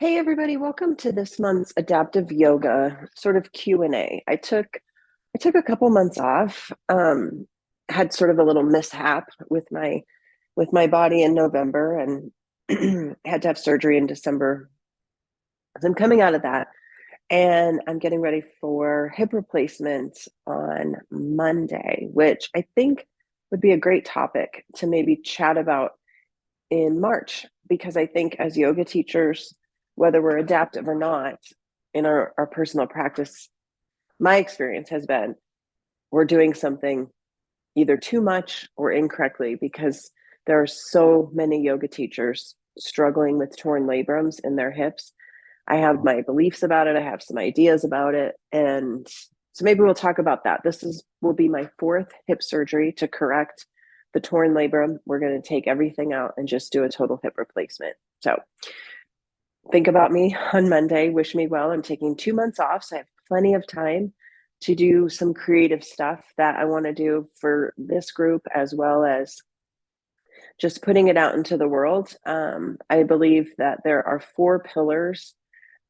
Hey everybody, welcome to this month's adaptive yoga sort of Q&A. I took a couple months off, had sort of a little mishap with my body in November and had to have surgery in December. So I'm coming out of that and I'm getting ready for hip replacement on Monday, which I think would be a great topic to maybe chat about in March, because I think as yoga teachers, whether we're adaptive or not in our personal practice, my experience has been we're doing something either too much or incorrectly, because there are so many yoga teachers struggling with torn labrums in their hips. I have my beliefs about it. I have some ideas about it. And so maybe we'll talk about that. Will be my fourth hip surgery to correct the torn labrum. We're going to take everything out and just do a total hip replacement. So think about me on Monday. Wish me well. I'm taking 2 months off, so I have plenty of time to do some creative stuff that I want to do for this group, as well as just putting it out into the world. I believe that there are 4 pillars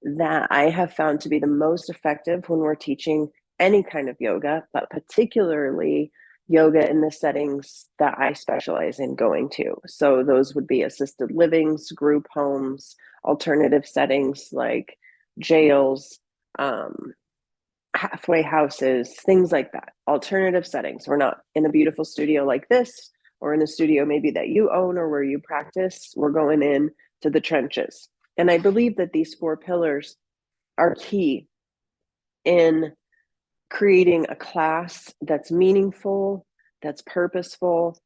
that I have found to be the most effective when we're teaching any kind of yoga, but particularly yoga in the settings that I specialize in going to. So those would be assisted livings, group homes, alternative settings like jails, halfway houses, things like that. Alternative settings. We're not in a beautiful studio like this, or in a studio maybe that you own or where you practice. We're going in to the trenches. And I believe that these 4 pillars are key in creating a class that's meaningful, that's purposeful,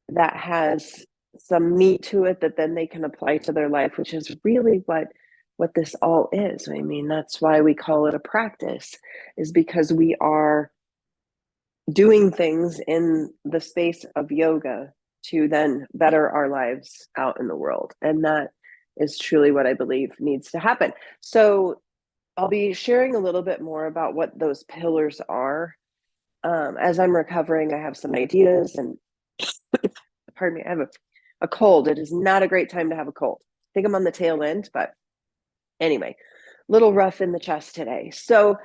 that has some meat to it that then they can apply to their life, which is really what this all is. I mean, that's why we call it a practice, is because we are doing things in the space of yoga to then better our lives out in the world. And that is truly what I believe needs to happen. So I'll be sharing a little bit more about what those pillars are. As I'm recovering, I have some ideas, and pardon me, I have a cold. It is not a great time to have a cold. I think I'm on the tail end, but anyway, little rough in the chest today. So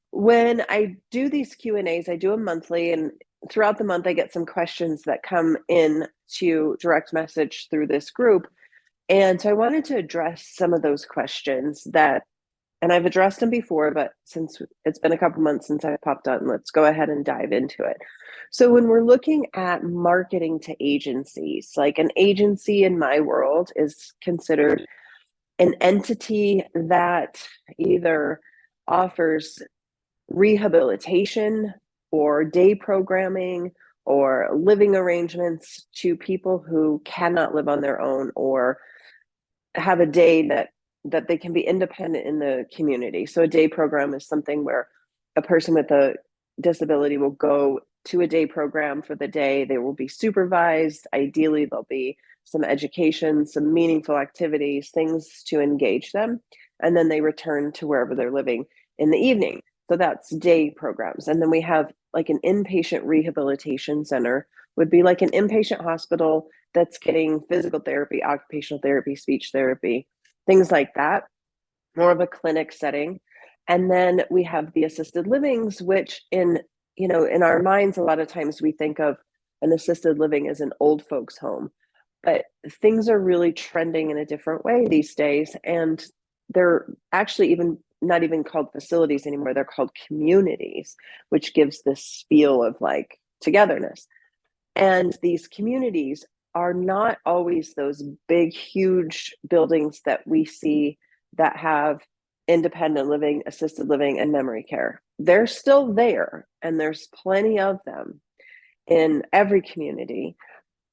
when I do these Q&As, I do them monthly, and throughout the month, I get some questions that come in to direct message through this group. And so I wanted to address some of those questions and I've addressed them before, but since it's been a couple months since I popped on, let's go ahead and dive into it. So when we're looking at marketing to agencies, like an agency in my world is considered an entity that either offers rehabilitation or day programming or living arrangements to people who cannot live on their own, or have a day that they can be independent in the community. So a day program is something where a person with a disability will go to a day program for the day. They will be supervised. Ideally, there'll be some education, some meaningful activities, things to engage them. And then they return to wherever they're living in the evening. So that's day programs. And then we have like an inpatient rehabilitation center, would be like an inpatient hospital that's getting physical therapy, occupational therapy, speech therapy, things like that, more of a clinic setting. And then we have the assisted livings, which in our minds, a lot of times we think of an assisted living as an old folks home, but things are really trending in a different way these days. And they're actually even not even called facilities anymore. They're called communities, which gives this feel of like togetherness. And these communities are not always those big, huge buildings that we see that have independent living, assisted living, and memory care. They're still there, and there's plenty of them in every community.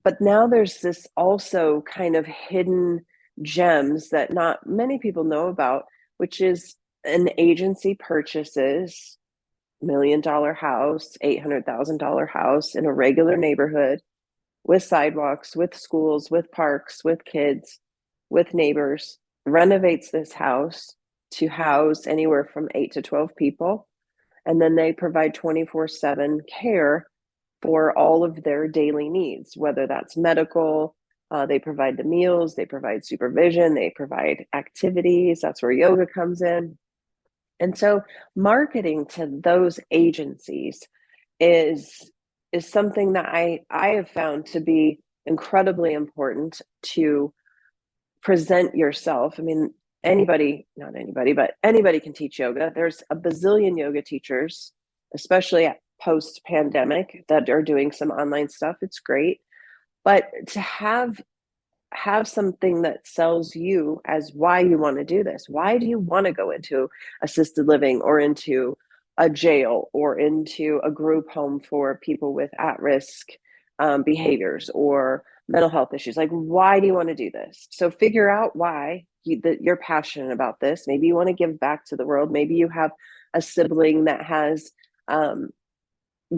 But now there's this also kind of hidden gems that not many people know about, which is an agency purchases $1 million house, $800,000 house in a regular neighborhood with sidewalks, with schools, with parks, with kids, with neighbors, renovates this house to house anywhere from 8 to 12 people. And then they provide 24/7 care for all of their daily needs, whether that's medical, They provide the meals, they provide supervision, they provide activities. That's where yoga comes in. And so marketing to those agencies is something that I have found to be incredibly important to present yourself. I mean, anybody, not anybody, but anybody can teach yoga. There's a bazillion yoga teachers, especially at post pandemic, that are doing some online stuff. It's great. But to have something that sells you as why you want to do this. Why do you want to go into assisted living or into a jail or into a group home for people with at-risk behaviors or mental health issues? Like, why do you want to do this? So figure out why that you're passionate about this. Maybe you want to give back to the world. Maybe you have a sibling that has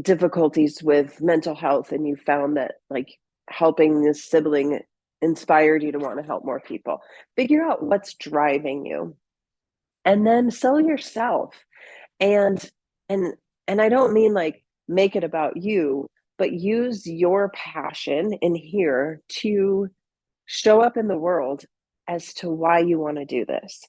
difficulties with mental health, and you found that like helping this sibling inspired you to want to help more people. Figure out what's driving you, and then sell yourself. And and and I don't mean like make it about you, but use your passion in here to show up in the world as to why you want to do this.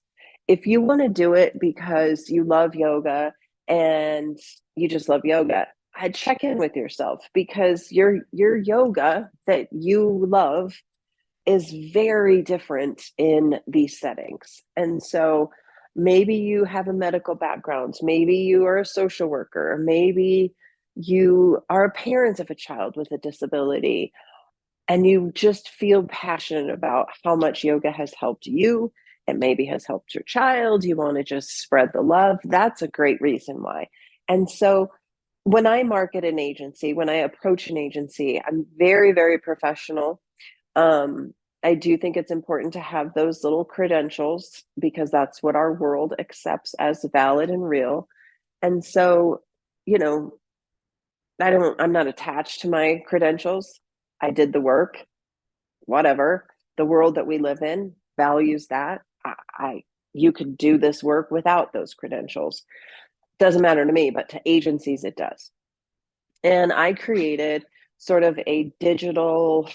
If you want to do it because you love yoga and you just love yoga, I'd check in with yourself, because your yoga that you love is very different in these settings. And so maybe you have a medical background, maybe you are a social worker, maybe you are a parent of a child with a disability, and you just feel passionate about how much yoga has helped you and maybe has helped your child. You want to just spread the love. That's a great reason why. And so when I market an agency, when I approach an agency, I'm very, very professional. I do think it's important to have those little credentials, because that's what our world accepts as valid and real. And so, you know, I'm not attached to my credentials. I did the work, whatever. The world that we live in values that. You could do this work without those credentials. Doesn't matter to me, but to agencies it does. And I created sort of a digital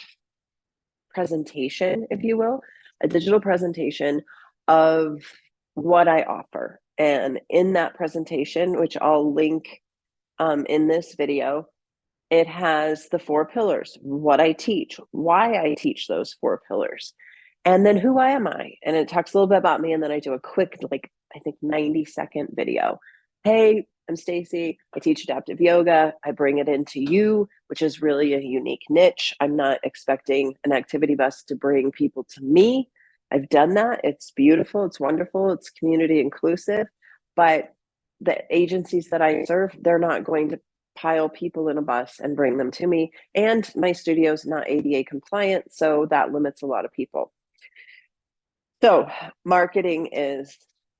presentation, if you will, a digital presentation of what I offer. And in that presentation, which I'll link in this video, it has the 4 pillars, what I teach, why I teach those 4 pillars, and then who am I? And it talks a little bit about me. And then I do a quick, like, I think 90-second video. Hey, I'm Stacie. I teach adaptive yoga. I bring it into you, which is really a unique niche. I'm not expecting an activity bus to bring people to me. I've done that. It's beautiful. It's wonderful. It's community inclusive. But the agencies that I serve, they're not going to pile people in a bus and bring them to me. And my studio is not ADA compliant, so that limits a lot of people. So marketing is,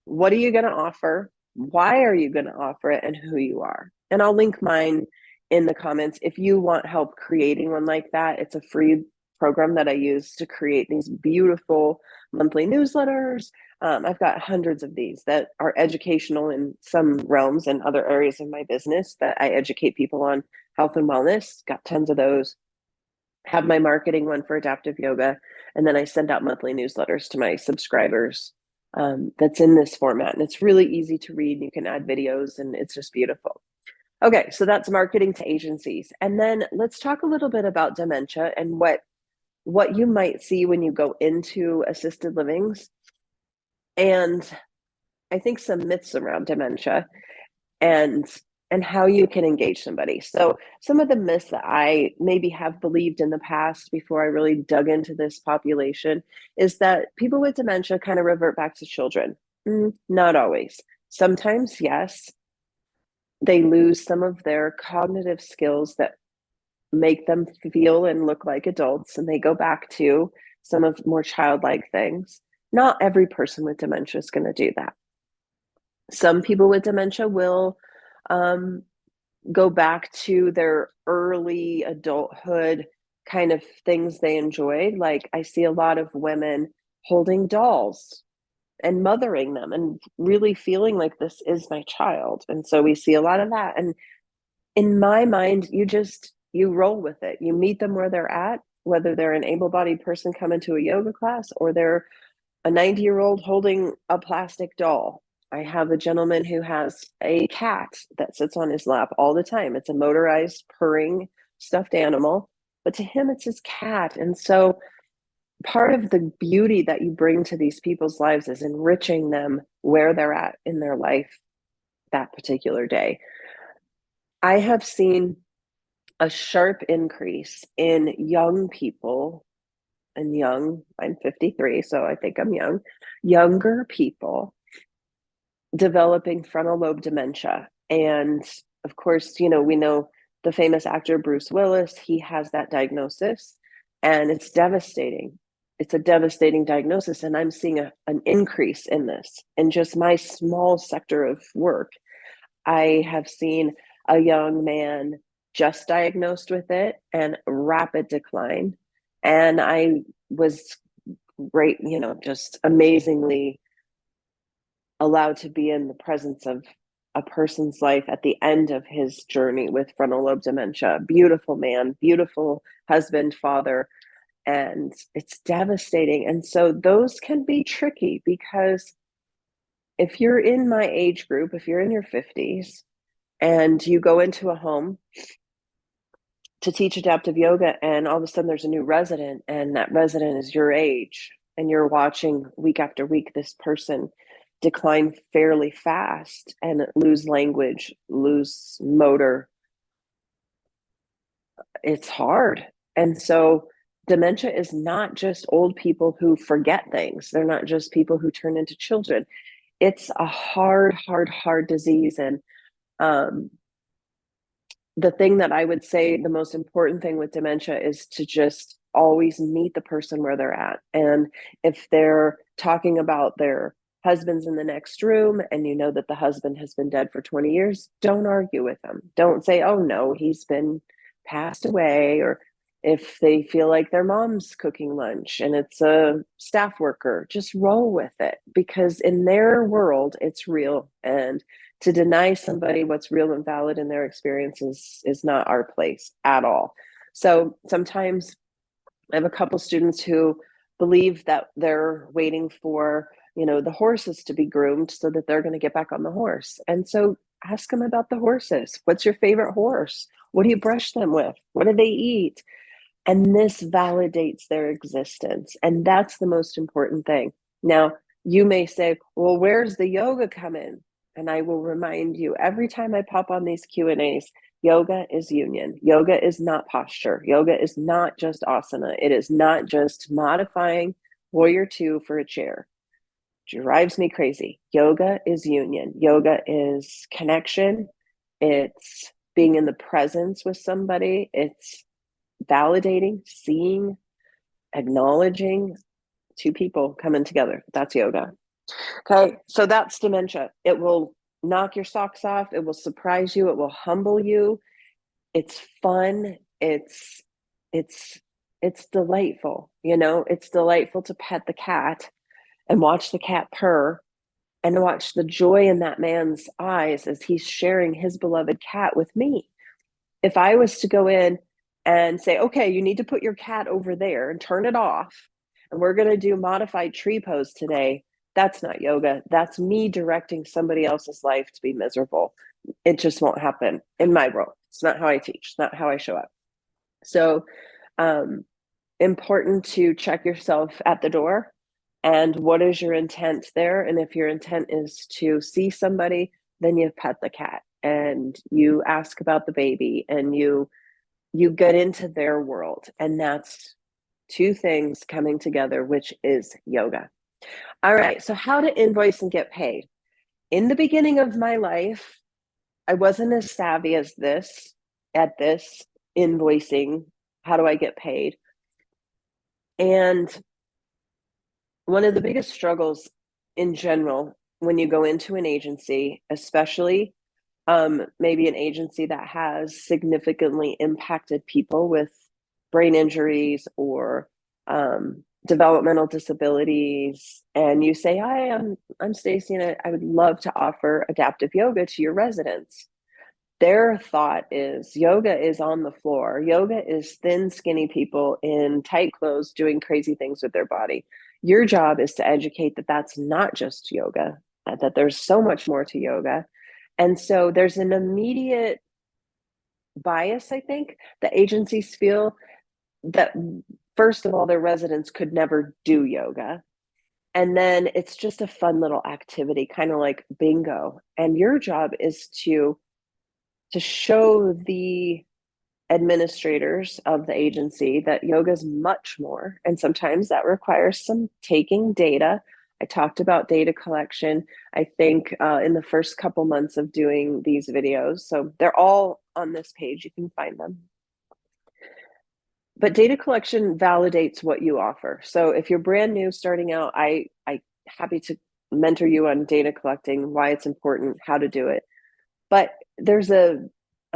what are you going to offer? Why are you going to offer it? And who you are. And I'll link mine in the comments. If you want help creating one like that, it's a free program that I use to create these beautiful monthly newsletters. I've got hundreds of these that are educational in some realms and other areas of my business that I educate people on health and wellness. Got tons of those. Have my marketing one for adaptive yoga, and then I send out monthly newsletters to my subscribers. That's in this format, and it's really easy to read. You can add videos, and it's just beautiful. Okay, so that's marketing to agencies. And then let's talk a little bit about dementia and what you might see when you go into assisted livings, and I think some myths around dementia and how you can engage somebody. So some of the myths that I maybe have believed in the past before I really dug into this population is that people with dementia kind of revert back to children. Not always. Sometimes, yes, they lose some of their cognitive skills that make them feel and look like adults, and they go back to some of more childlike things. Not every person with dementia is going to do that. Some people with dementia will go back to their early adulthood kind of things they enjoyed. Like, I see a lot of women holding dolls and mothering them and really feeling like this is my child. And so we see a lot of that. And in my mind, you roll with it. You meet them where they're at. whether they're an able-bodied person coming to a yoga class or they're a 90-year-old holding a plastic doll. I have a gentleman who has a cat that sits on his lap all the time. It's a motorized purring stuffed animal, but to him, it's his cat. And so part of the beauty that you bring to these people's lives is enriching them where they're at in their life that particular day. I have seen a sharp increase in young people, and I'm 53, so I think I'm younger people developing frontal lobe dementia. And of course, we know the famous actor Bruce Willis, he has that diagnosis, and it's devastating. It's a devastating diagnosis, and I'm seeing an increase in this in just my small sector of work. I have seen a young man just diagnosed with it and rapid decline. And I was great, just amazingly allowed to be in the presence of a person's life at the end of his journey with frontal lobe dementia. Beautiful man, beautiful husband, father, and it's devastating. And so those can be tricky because if you're in my age group, if you're in your 50s and you go into a home to teach adaptive yoga and all of a sudden there's a new resident and that resident is your age and you're watching week after week this person decline fairly fast and lose language, lose motor, it's hard. And so dementia is not just old people who forget things. They're not just people who turn into children. It's a hard disease. And the thing that I would say, the most important thing with dementia is to just always meet the person where they're at. And if they're talking about their husband's in the next room and you know that the husband has been dead for 20 years, don't argue with them. Don't say, oh no, he's been passed away. Or if they feel like their mom's cooking lunch and it's a staff worker, just roll with it because in their world, it's real. And to deny somebody what's real and valid in their experiences is not our place at all. So sometimes I have a couple students who believe that they're waiting for, the horses to be groomed so that they're going to get back on the horse. And so ask them about the horses. What's your favorite horse? What do you brush them with? What do they eat? And this validates their existence. And that's the most important thing. Now, you may say, well, where's the yoga come in? And I will remind you every time I pop on these Q&As, yoga is union. Yoga is not posture. Yoga is not just asana. It is not just modifying warrior two for a chair. It drives me crazy. Yoga is union. Yoga is connection. It's being in the presence with somebody. It's validating, seeing, acknowledging two people coming together. That's yoga. Okay, so that's dementia. It will knock your socks off. It will surprise you. It will humble you. It's fun. It's delightful. It's delightful to pet the cat and watch the cat purr and watch the joy in that man's eyes as he's sharing his beloved cat with me. If I was to go in and say, okay, you need to put your cat over there and turn it off, and we're going to do modified tree pose today, that's not yoga. That's me directing somebody else's life to be miserable. It just won't happen in my world. It's not how I teach. It's not how I show up. So important to check yourself at the door and what is your intent there. And if your intent is to see somebody, then you pet the cat and you ask about the baby and you get into their world. And that's two things coming together, which is yoga. All right, so how to invoice and get paid. In the beginning of my life, I wasn't as savvy as this invoicing. How do I get paid? And one of the biggest struggles in general when you go into an agency, especially maybe an agency that has significantly impacted people with brain injuries or developmental disabilities, and you say, hi, I'm Stacie, and I would love to offer adaptive yoga to your residents. Their thought is yoga is on the floor. Yoga is thin, skinny people in tight clothes doing crazy things with their body. Your job is to educate that that's not just yoga, that there's so much more to yoga. And so there's an immediate bias, I think, that agencies feel that, first of all, their residents could never do yoga. And then it's just a fun little activity, kind of like bingo. And your job is to show the administrators of the agency that yoga is much more. And sometimes that requires some taking data. I talked about data collection, I think, in the first couple months of doing these videos. So they're all on this page. You can find them. But data collection validates what you offer. So if you're brand new starting out, I happy to mentor you on data collecting, why it's important, how to do it. But there's a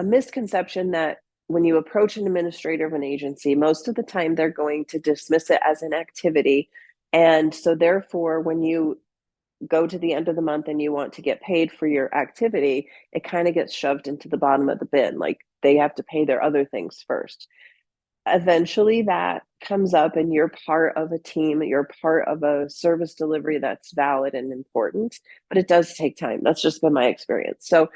misconception that when you approach an administrator of an agency, most of the time they're going to dismiss it as an activity. And so therefore, when you go to the end of the month and you want to get paid for your activity, it kind of gets shoved into the bottom of the bin. Like they have to pay their other things first. Eventually that comes up and you're part of a team, you're part of a service delivery that's valid and important, but it does take time. That's just been my experience. So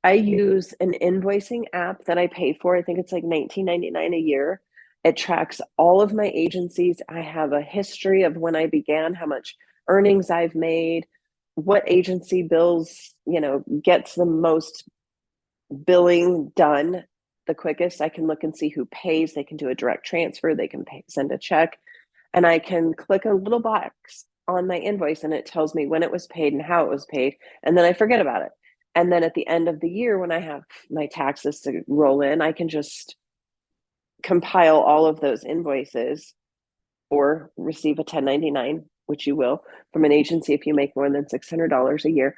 I use an invoicing app that I pay for. I think it's like $19.99 a year. It tracks all of my agencies. I have a history of when I began, how much earnings I've made, what agency bills, gets the most billing done the quickest. I can look and see who pays. They can do a direct transfer. They can send a check. And I can click a little box on my invoice and it tells me when it was paid and how it was paid. And then I forget about it. And then at the end of the year, when I have my taxes to roll in, I can just compile all of those invoices or receive a 1099, which you will, from an agency if you make more than $600 a year.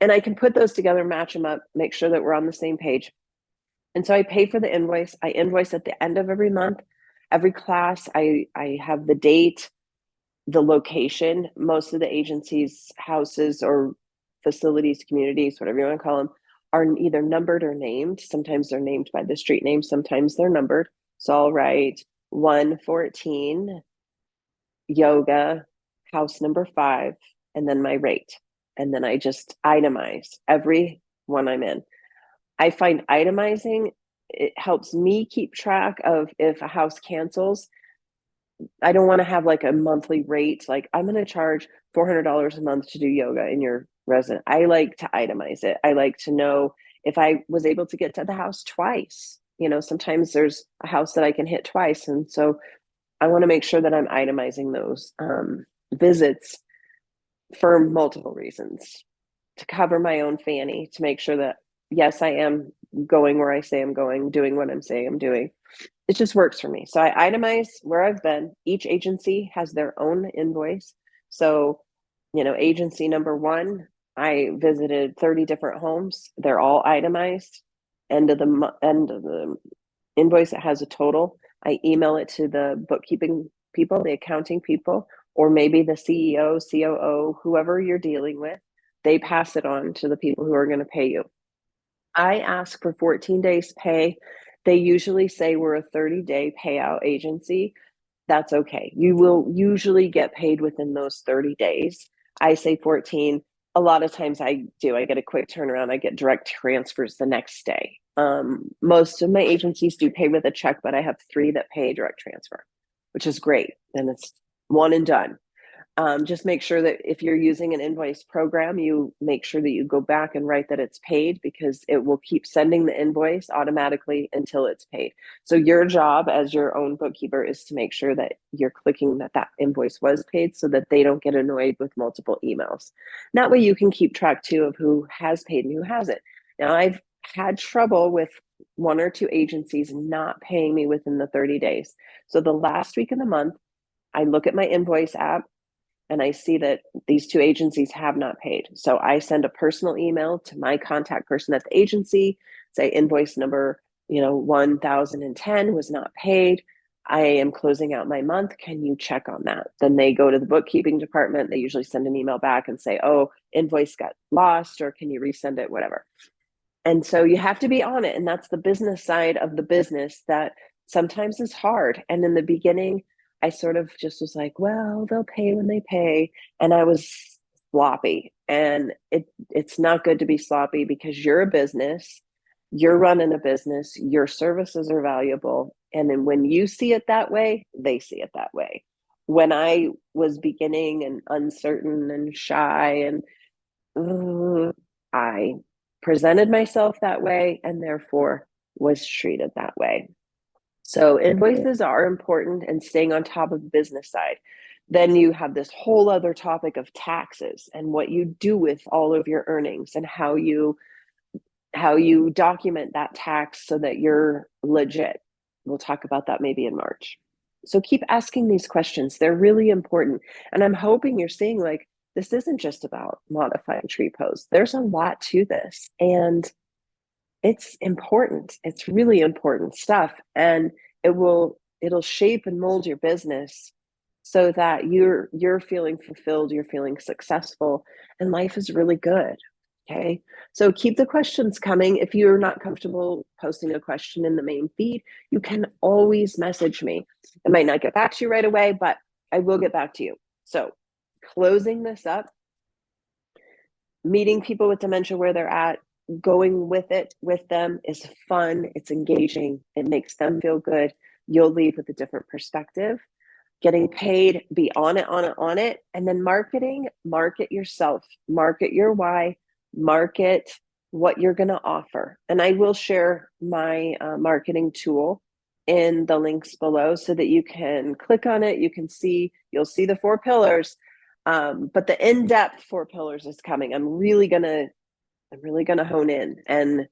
And I can put those together, match them up, make sure that we're on the same page. And so I pay for the invoice. I invoice at the end of every month. Every class, I have the date, the location. Most of the agencies' houses or facilities, communities, whatever you want to call them, are either numbered or named. Sometimes they're named by the street name. Sometimes they're numbered. So I'll write 114 yoga, house number 5, and then my rate. And then I just itemize every one I'm in. I find itemizing, it helps me keep track of if a house cancels. I don't want to have like a monthly rate. Like I'm going to charge $400 a month to do yoga in your resident. I like to itemize it. I like to know if I was able to get to the house twice. Sometimes there's a house that I can hit twice. And so I want to make sure that I'm itemizing those visits for multiple reasons, to cover my own fanny, to make sure that, yes, I am going where I say I'm going, doing what I'm saying I'm doing. It just works for me. So I itemize where I've been. Each agency has their own invoice. So, agency number 1, I visited 30 different homes. They're all itemized. End of the invoice, it has a total. I email it to the bookkeeping people, the accounting people, or maybe the CEO, COO, whoever you're dealing with. They pass it on to the people who are going to pay you. I ask for 14 days pay. They usually say we're a 30-day payout agency. That's okay. You will usually get paid within those 30 days. I say 14. A lot of times I do. I get a quick turnaround. I get direct transfers the next day. Most of my agencies do pay with a check, but I have 3 that pay direct transfer, which is great. And it's one and done. Just make sure that if you're using an invoice program, you make sure that you go back and write that it's paid, because it will keep sending the invoice automatically until it's paid. So your job as your own bookkeeper is to make sure that you're clicking that invoice was paid, so that they don't get annoyed with multiple emails. That way you can keep track too of who has paid and who hasn't. Now, I've had trouble with 1 or 2 agencies not paying me within the 30 days. So the last week of the month, I look at my invoice app and I see that these 2 agencies have not paid. So I send a personal email to my contact person at the agency, say invoice number 1010 was not paid. I am closing out my month. Can you check on that? Then they go to the bookkeeping department. They usually send an email back and say, oh, invoice got lost, or can you resend it, whatever. And so you have to be on it. And that's the business side of the business that sometimes is hard. And in the beginning, I sort of just was like, well, they'll pay when they pay. And I was sloppy. And it's not good to be sloppy, because you're a business, you're running a business, your services are valuable. And then when you see it that way, they see it that way. When I was beginning and uncertain and shy, and I presented myself that way and therefore was treated that way. So invoices are important, and staying on top of the business side. Then you have this whole other topic of taxes and what you do with all of your earnings, and how you document that tax so that you're legit. We'll talk about that maybe in March. So keep asking these questions. They're really important. And I'm hoping you're seeing, like, this isn't just about modifying tree pose. There's a lot to this. And it's important. It's really important stuff. And it'll shape and mold your business so that you're feeling fulfilled, you're feeling successful, and life is really good. Okay. So keep the questions coming. If you're not comfortable posting a question in the main feed, you can always message me. I might not get back to you right away, but I will get back to you. So closing this up, meeting people with dementia where they're at, going with it with them is fun. It's engaging. It makes them feel good. You'll leave with a different perspective. Getting paid, be on it, on it, on it. And then marketing, market yourself, market your why, market what you're going to offer. And I will share my marketing tool in the links below so that you can click on it. You'll see the 4 pillars. But the in-depth 4 pillars is coming. I'm really gonna hone in and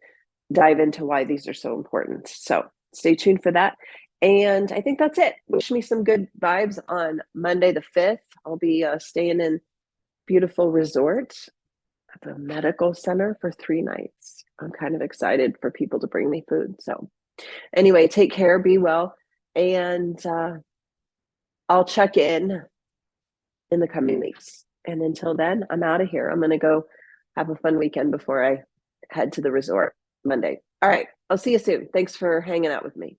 dive into why these are so important. So stay tuned for that. And I think that's it. Wish me some good vibes on Monday the 5th. I'll be staying in beautiful resort at the medical center for 3 nights. I'm kind of excited for people to bring me food. So anyway, take care, be well, and I'll check in the coming weeks. And until then, I'm out of here. I'm going to go have a fun weekend before I head to the resort Monday. All right. I'll see you soon. Thanks for hanging out with me.